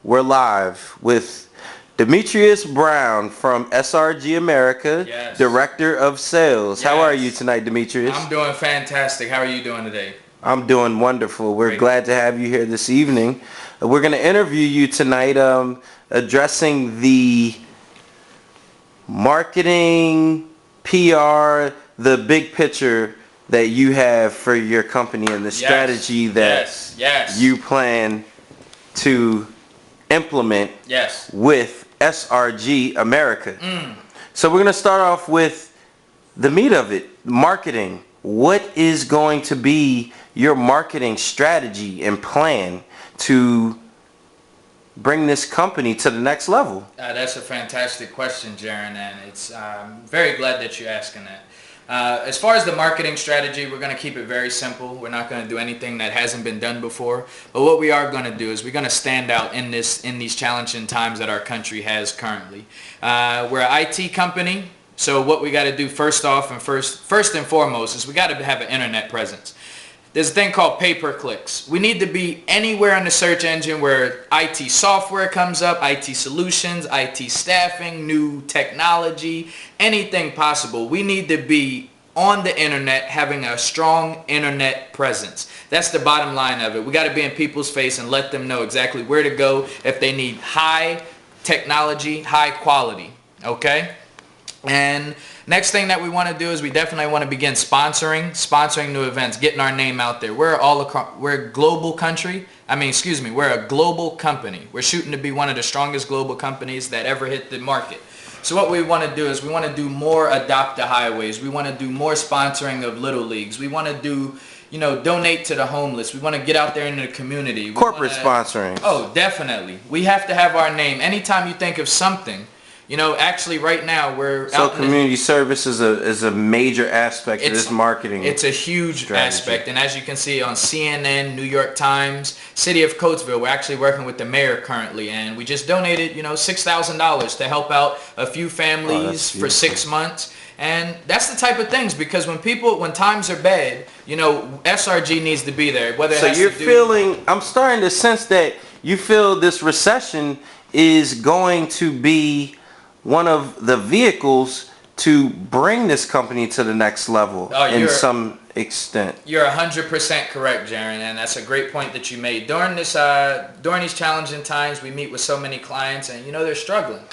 We're live with Demetrius Brown from SRG America, Yes. Director of Sales. How are you tonight, Demetrius? I'm doing fantastic. How are you doing today? I'm doing wonderful. We're Great. glad to have you here this evening. We're going to interview you tonight addressing the marketing, PR, the big picture that you have for your company and the strategy that you plan to implement with SRG America. So we're going to start off with the meat of it, marketing. What is going to be your marketing strategy and plan to bring this company to the next level? That's a fantastic question, Jaron, and it's very glad that you're asking that. As far as the marketing strategy, we're going to keep it very simple. We're not going to do anything that hasn't been done before. But what we are going to do is we're going to stand out in these challenging times that our country has currently. We're an IT company, so what we got to do first and foremost is we got to have an internet presence. There's a thing called pay-per-clicks. We need to be anywhere in the search engine where IT software comes up, IT solutions, IT staffing, new technology, anything possible. We need to be on the internet, having a strong internet presence. That's the bottom line of it. We got to be in people's face and let them know exactly where to go if they need high technology, high quality. Okay? And next thing that we want to do is we definitely want to begin sponsoring new events, getting our name out there. We're a global country. We're a global company. We're shooting to be one of the strongest global companies that ever hit the market. So what we want to do is we want to do more adopt the highways. We want to do more sponsoring of little leagues. We want to do, donate to the homeless. We want to get out there into the community. Corporate sponsoring. Oh, definitely. We have to have our name. Anytime you think of something, actually right now we're so community service is a major aspect of this marketing. It's a huge aspect, and as you can see on CNN, New York Times, City of Coatesville, we're actually working with the mayor currently, and we just donated $6,000 to help out a few families for 6 months. And that's the type of things, because when times are bad, SRG needs to be there. I'm starting to sense that you feel this recession is going to be one of the vehicles to bring this company to the next level in some extent. You're 100% correct, Jaron, and that's a great point that you made. During these challenging times, we meet with so many clients, and they're struggling.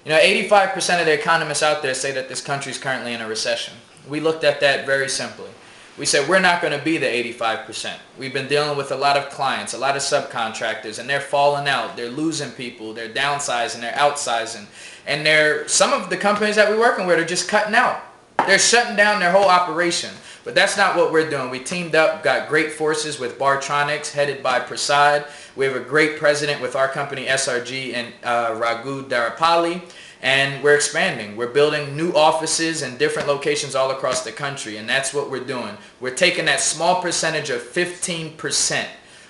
85% of the economists out there say that this country is currently in a recession. We looked at that very simply. We said we're not going to be the 85%. We've been dealing with a lot of clients, a lot of subcontractors, and they're falling out. They're losing people. They're downsizing. They're outsizing. And some of the companies that we're working with are just cutting out. They're shutting down their whole operation. But that's not what we're doing. We teamed up, got great forces with Bartronics, headed by Prasad. We have a great president with our company, SRG, and Raghu Darapali. And we're expanding. We're building new offices in different locations all across the country. And that's what we're doing. We're taking that small percentage of 15%.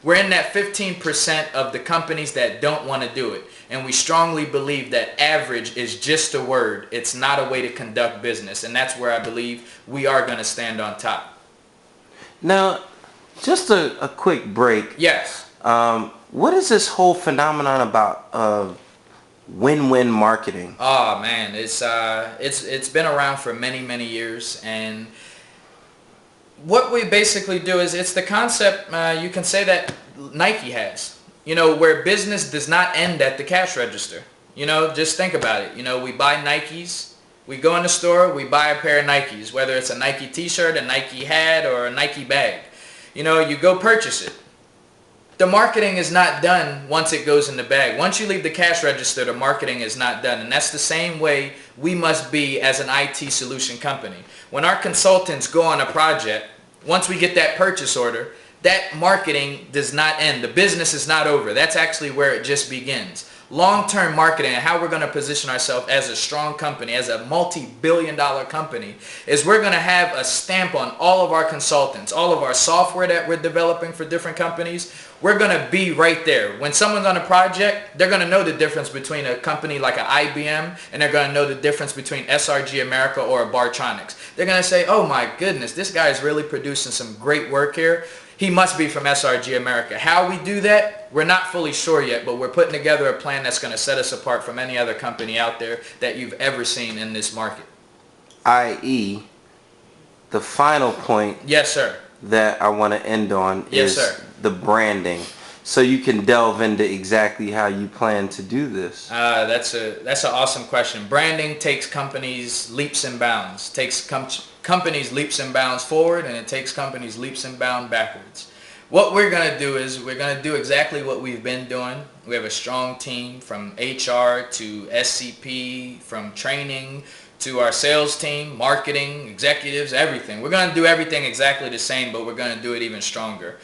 We're in that 15% of the companies that don't want to do it. And we strongly believe that average is just a word. It's not a way to conduct business. And that's where I believe we are going to stand on top. Now, just a quick break. Yes. What is this whole phenomenon about win-win marketing? Oh man, it's been around for many years, and what we basically do is it's the concept you can say that Nike has. Where business does not end at the cash register. Just think about it. We buy Nikes. We go in the store, we buy a pair of Nikes, whether it's a Nike t-shirt, a Nike hat, or a Nike bag. You go purchase it. The marketing is not done once it goes in the bag. Once you leave the cash register, the marketing is not done. And that's the same way we must be as an IT solution company. When our consultants go on a project, once we get that purchase order, that marketing does not end. The business is not over. That's actually where it just begins. Long-term marketing and how we're going to position ourselves as a strong company, as a multi-billion-dollar company, is we're going to have a stamp on all of our consultants, all of our software that we're developing for different companies. We're going to be right there. When someone's on a project, they're going to know the difference between a company like an IBM, and they're going to know the difference between SRG America or a Bartronics. They're going to say, oh my goodness, this guy is really producing some great work here. he must be from SRG America. How we do that, we're not fully sure yet, but we're putting together a plan that's going to set us apart from any other company out there that you've ever seen in this market. I.e., the final point, yes, sir, that I want to end on yes, is sir, the branding. So you can delve into exactly how you plan to do this. That's an awesome question. Branding takes companies leaps and bounds. Takes companies leaps and bounds forward, and it takes companies leaps and bounds backwards. What we're going to do is we're going to do exactly what we've been doing. We have a strong team from HR to SCP, from training to our sales team, marketing, executives, everything. We're going to do everything exactly the same, but we're going to do it even stronger.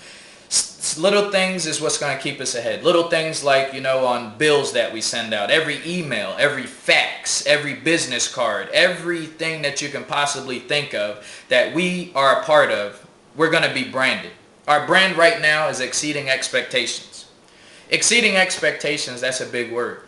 Little things is what's going to keep us ahead. Little things like, on bills that we send out, every email, every fax, every business card, everything that you can possibly think of that we are a part of, we're going to be branded. Our brand right now is exceeding expectations. Exceeding expectations, that's a big word.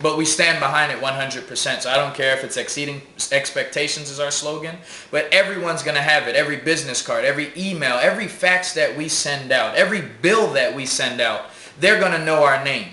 But we stand behind it 100%. So I don't care if it's exceeding expectations is our slogan, but everyone's going to have it. Every business card, every email, every fax that we send out, every bill that we send out, they're going to know our name.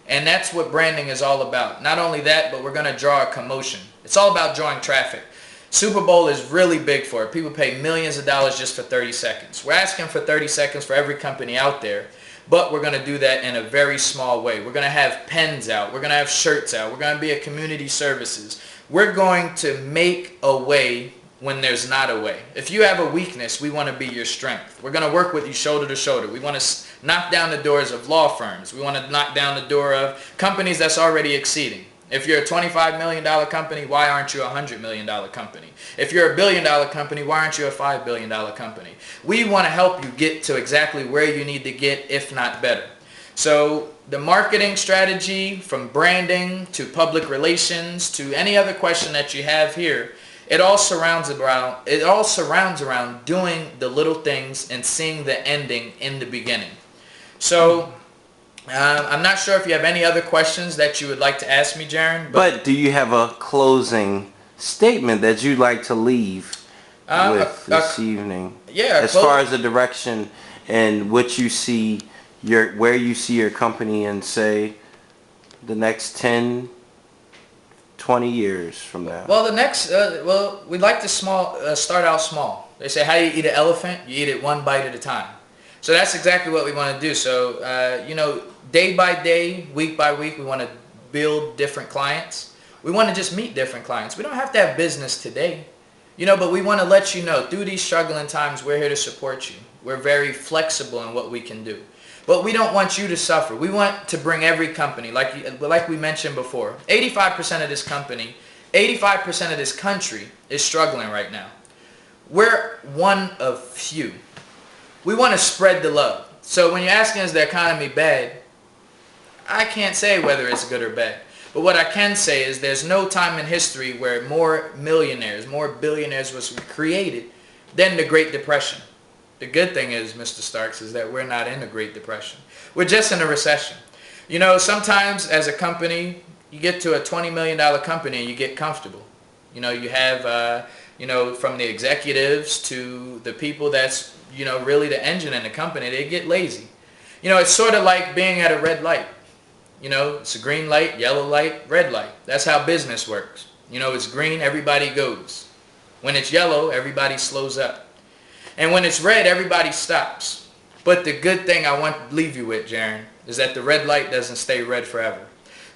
And that's what branding is all about. Not only that, but we're going to draw a commotion. It's all about drawing traffic. Super Bowl is really big for it. People pay millions of dollars just for 30 seconds. We're asking for 30 seconds for every company out there. But we're going to do that in a very small way. We're going to have pens out. We're going to have shirts out. We're going to be at community services. We're going to make a way when there's not a way. If you have a weakness, we want to be your strength. We're going to work with you shoulder to shoulder. We want to knock down the doors of law firms. We want to knock down the door of companies that's already exceeding. If you're a $25 million company, why aren't you a $100 million company? If you're a $1 billion company, why aren't you a $5 billion company? We want to help you get to exactly where you need to get, if not better. So the marketing strategy, from branding to public relations to any other question that you have here, it all surrounds around doing the little things and seeing the ending in the beginning. So I'm not sure if you have any other questions that you would like to ask me, Jaron. But do you have a closing statement that you'd like to leave with this evening? Yeah. As far as the direction and what you see, where you see your company in, say, the next 10, 20 years from now. Well, we'd like to start out small. They say, how do you eat an elephant? You eat it one bite at a time. So that's exactly what we want to do. So, day by day, week by week, we want to build different clients. We want to just meet different clients. We don't have to have business today, but we want to let you know through these struggling times, we're here to support you. We're very flexible in what we can do. But we don't want you to suffer. We want to bring every company, like we mentioned before, 85% of this company, 85% of this country is struggling right now. We're one of few. We want to spread the love. So when you're asking, is the economy bad? I can't say whether it's good or bad. But what I can say is there's no time in history where more millionaires, more billionaires was created than the Great Depression. The good thing is, Mr. Starks, is that we're not in a Great Depression. We're just in a recession. Sometimes as a company, you get to a $20 million company and you get comfortable. You have, from the executives to the people that's, really the engine in the company, they get lazy. It's sort of like being at a red light. It's a green light, yellow light, red light. That's how business works. It's green, everybody goes. When it's yellow, everybody slows up. And when it's red, everybody stops. But the good thing I want to leave you with, Jaron, is that the red light doesn't stay red forever.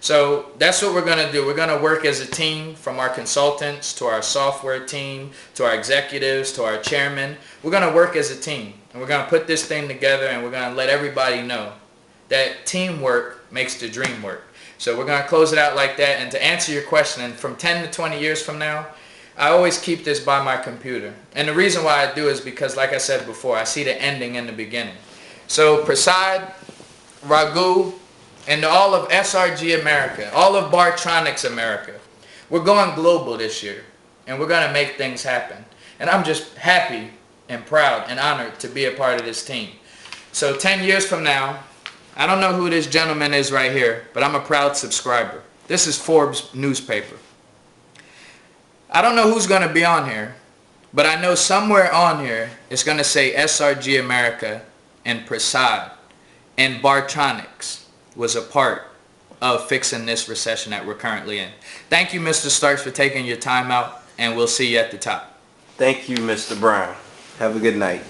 So that's what we're going to do. We're going to work as a team, from our consultants to our software team to our executives to our chairman. We're going to work as a team. And we're going to put this thing together, and we're going to let everybody know that teamwork makes the dream work. So we're going to close it out like that. And to answer your question, and from 10 to 20 years from now, I always keep this by my computer. And the reason why I do is because, like I said before, I see the ending in the beginning. So Prasad, Raghu, and all of SRG America, all of Bartronics America, we're going global this year. And we're going to make things happen. And I'm just happy and proud and honored to be a part of this team. So 10 years from now, I don't know who this gentleman is right here, but I'm a proud subscriber. This is Forbes newspaper. I don't know who's going to be on here, but I know somewhere on here it's going to say SRG America and Prasad and Bartronics was a part of fixing this recession that we're currently in. Thank you, Mr. Starks, for taking your time out, and we'll see you at the top. Thank you, Mr. Brown. Have a good night.